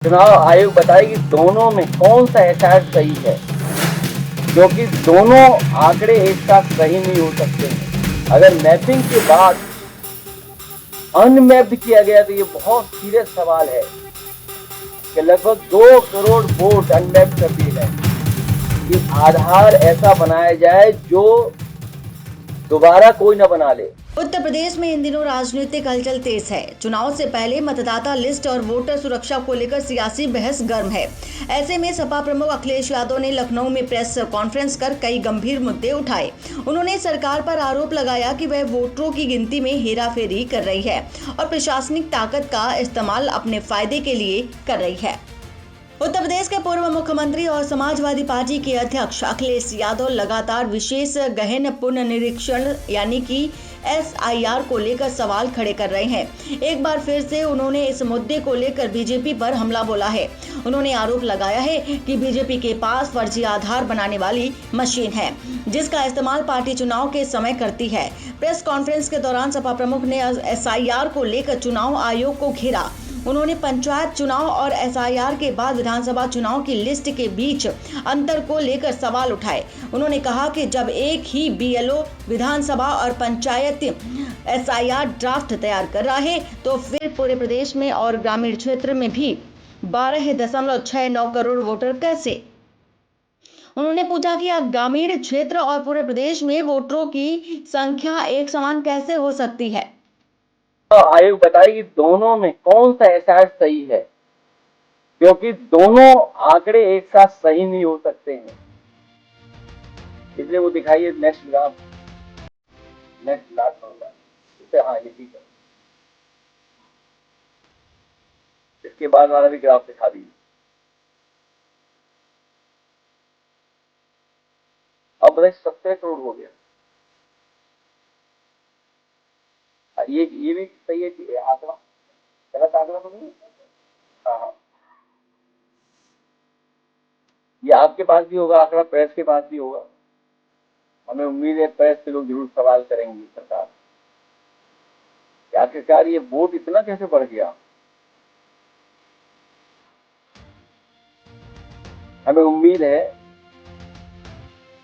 चुनाव आयोग बताए कि दोनों में कौन सा एहसास सही है, क्योंकि दोनों आंकड़े एक साथ सही नहीं हो सकते हैं। अगर मैपिंग के बाद अनमैप्ड किया गया तो ये बहुत सीरियस सवाल है कि लगभग 2 करोड़ वोट अनमैप्ड कर दिए गए। कि आधार ऐसा बनाया जाए जो दोबारा कोई ना बना ले। उत्तर प्रदेश में इन दिनों राजनीतिक हलचल तेज है। चुनाव से पहले मतदाता लिस्ट और वोटर सुरक्षा को लेकर सियासी बहस गर्म है। ऐसे में सपा प्रमुख अखिलेश यादव ने लखनऊ में प्रेस कॉन्फ्रेंस कर कई गंभीर मुद्दे उठाए। उन्होंने सरकार पर आरोप लगाया कि वह वोटरों की गिनती में हेराफेरी कर रही है और प्रशासनिक ताकत का इस्तेमाल अपने फायदे के लिए कर रही है। उत्तर प्रदेश के पूर्व मुख्यमंत्री और समाजवादी पार्टी के अध्यक्ष अखिलेश यादव लगातार विशेष गहन पुनर्निरीक्षण यानी कि SIR को लेकर सवाल खड़े कर रहे हैं। एक बार फिर से उन्होंने इस मुद्दे को लेकर बीजेपी पर हमला बोला है। उन्होंने आरोप लगाया है कि बीजेपी के पास फर्जी आधार बनाने वाली मशीन है, जिसका इस्तेमाल पार्टी चुनाव के समय करती है। प्रेस कॉन्फ्रेंस के दौरान सपा प्रमुख ने SIR को लेकर चुनाव आयोग को घेरा। उन्होंने पंचायत चुनाव और SIR के बाद विधानसभा चुनाव की लिस्ट के बीच अंतर को लेकर सवाल उठाए। उन्होंने कहा कि जब एक ही BLO विधानसभा और पंचायत SIR ड्राफ्ट तैयार कर रहा है तो फिर पूरे प्रदेश में और ग्रामीण क्षेत्र में भी 12.69 करोड़ वोटर कैसे? उन्होंने पूछा कि ग्रामीण क्षेत्र और पूरे प्रदेश में वोटरों की संख्या एक समान कैसे हो सकती है? आयोग बताए कि दोनों में कौन सा एहसास सही है, क्योंकि दोनों आंकड़े एक साथ सही नहीं हो सकते हैं। इसलिए वो दिखाइए नेक्स्ट ग्राफ होगा इससे। हाँ, ये ठीक है। इसके बाद वाला भी ग्राफ दिखा दीजिए। अब बताइए 17 करोड़ हो गया। ये भी सही है कि आंकड़ा गलत आंकड़ा तो नहीं? हाँ, ये आपके पास भी होगा आंकड़ा, प्रेस के पास भी होगा। हमें उम्मीद है प्रेस से लोग जरूर सवाल करेंगे सरकार कि आखिरकार ये वोट इतना कैसे बढ़ गया। हमें उम्मीद है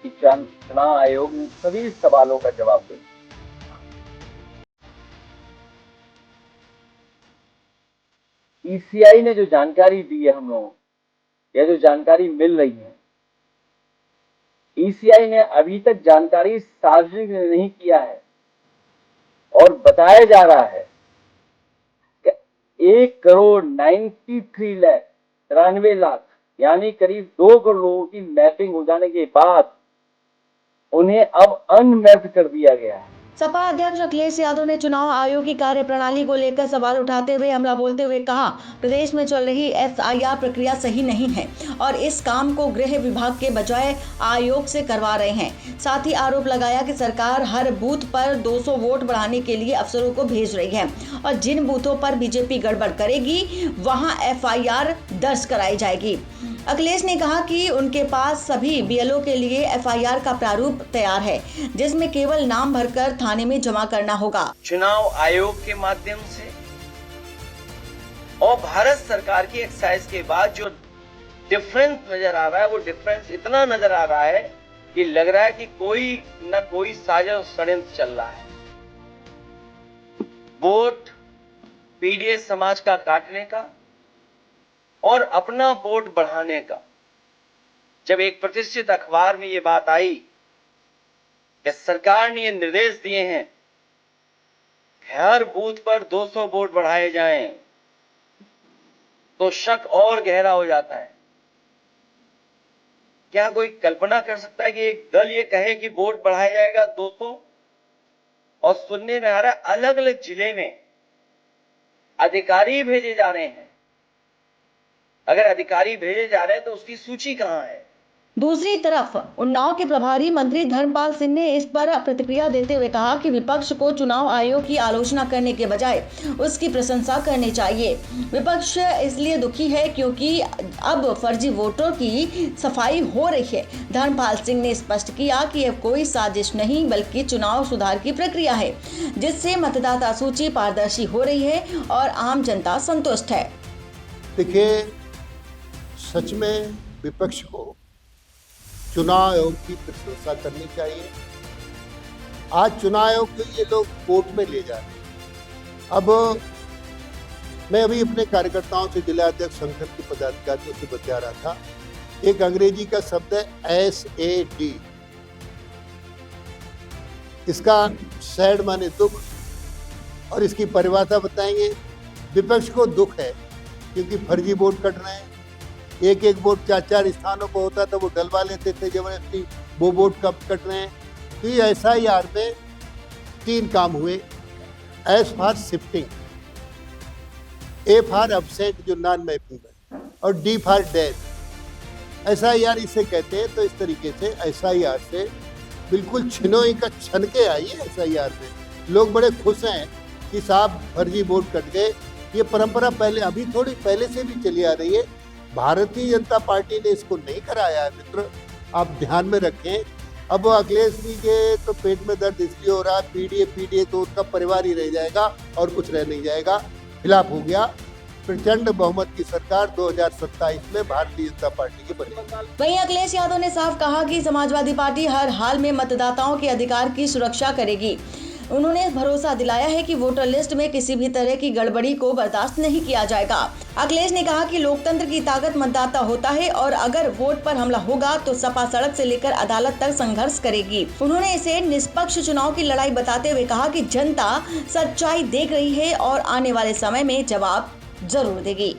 कि चुनाव आयोग ने सभी सवालों का जवाब दे। ECI ने जो जानकारी दी है हम लोगों, या जो जानकारी मिल रही है, ECI ने अभी तक जानकारी सार्वजनिक नहीं किया है और बताया जा रहा है कि 1,93,93,93 यानी करीब 2 करोड़ लोगों की मैपिंग हो जाने के बाद उन्हें अब अनमैप्ड कर दिया गया है। सपा अध्यक्ष अखिलेश यादव ने चुनाव आयोग की कार्यप्रणाली को लेकर सवाल उठाते हुए हमला बोलते हुए कहा, प्रदेश में चल रही SIR प्रक्रिया सही नहीं है और इस काम को गृह विभाग के बजाय आयोग से करवा रहे हैं। साथ ही आरोप लगाया कि सरकार हर बूथ पर 200 वोट बढ़ाने के लिए अफसरों को भेज रही है और जिन बूथों पर बीजेपी गड़बड़ करेगी वहां FIR दर्ज कराई जाएगी। अखिलेश ने कहा कि उनके पास सभी BLO के लिए FIR का प्रारूप तैयार है, जिसमें केवल नाम भरकर थाने में जमा करना होगा। चुनाव आयोग के माध्यम से और भारत सरकार की एक्सरसाइज के बाद जो डिफरेंस नजर आ रहा है, वो डिफरेंस इतना नजर आ रहा है कि लग रहा है कि कोई न कोई साजिश षड्यंत्र चल रहा है। वोट पीडीएस समाज का काटने का और अपना वोट बढ़ाने का। जब एक प्रतिष्ठित अखबार में ये बात आई कि सरकार ने ये निर्देश दिए हैं कि हर बूथ पर 200 वोट बढ़ाए जाएं, तो शक और गहरा हो जाता है। क्या कोई कल्पना कर सकता है कि एक दल ये कहे कि वोट बढ़ाया जाएगा 200, और सुनने में आ रहा है अलग अलग जिले में अधिकारी भेजे जा रहे हैं। अगर अधिकारी भेजे जा रहे हैं तो उसकी सूची कहां है? दूसरी तरफ उन्नाव के प्रभारी मंत्री धर्मपाल सिंह ने इस पर प्रतिक्रिया देते हुए कहा कि विपक्ष को चुनाव आयोग की आलोचना करने के बजाय उसकी प्रशंसा करनी चाहिए। विपक्ष इसलिए दुखी है क्योंकि अब फर्जी वोटरों की सफाई हो रही है। धर्मपाल सिंह ने स्पष्ट किया कि यह कोई साजिश नहीं बल्कि चुनाव सुधार की प्रक्रिया है, जिससे मतदाता सूची पारदर्शी हो रही है और आम जनता संतुष्ट है। देखिए, सच में विपक्ष को चुनाव आयोग की प्रशंसा करनी चाहिए। आज चुनाव आयोग को ये लोग कोर्ट में ले जा रहे हैं। अब मैं अभी अपने कार्यकर्ताओं से, जिला अध्यक्ष संगठन के पदाधिकारियों से बता रहा था, एक अंग्रेजी का शब्द है SAD। इसका सैड माने दुख, और इसकी परिभाषा बताएंगे। विपक्ष को दुख है क्योंकि फर्जी वोट कट रहे हैं। एक एक वोट 4-4 स्थानों पर होता था, वो डलवा लेते थे जबरदस्ती, वो वोट कब कट रहे हैं। तो ये SIR में 3 काम हुए। S for shifting, A for upset जो नॉन मैपिंग है, और D फॉर डेथ। SIR इसे कहते हैं। तो इस तरीके से SIR से बिल्कुल छिनोई का छन के आई है। SIR में लोग बड़े खुश हैं कि साहब फर्जी वोट कट गए। ये परंपरा पहले, अभी थोड़ी पहले से भी चली आ रही है। भारतीय जनता पार्टी ने इसको नहीं कराया है मित्र, आप ध्यान में रखें। अब अखिलेश जी के तो पेट में दर्द इसलिए हो रहा है, PDA तो उसका परिवार ही रह जाएगा और कुछ रह नहीं जाएगा। खिलाफ हो गया। प्रचंड बहुमत की सरकार 2027 में भारतीय जनता पार्टी की बनेगी। वहीं अखिलेश यादव ने साफ कहा कि समाजवादी पार्टी हर हाल में मतदाताओं के अधिकार की सुरक्षा करेगी। उन्होंने भरोसा दिलाया है कि वोटर लिस्ट में किसी भी तरह की गड़बड़ी को बर्दाश्त नहीं किया जाएगा। अखिलेश ने कहा कि लोकतंत्र की ताकत मतदाता होता है और अगर वोट पर हमला होगा तो सपा सड़क से लेकर अदालत तक संघर्ष करेगी। उन्होंने इसे निष्पक्ष चुनाव की लड़ाई बताते हुए कहा कि जनता सच्चाई देख रही है और आने वाले समय में जवाब जरूर देगी।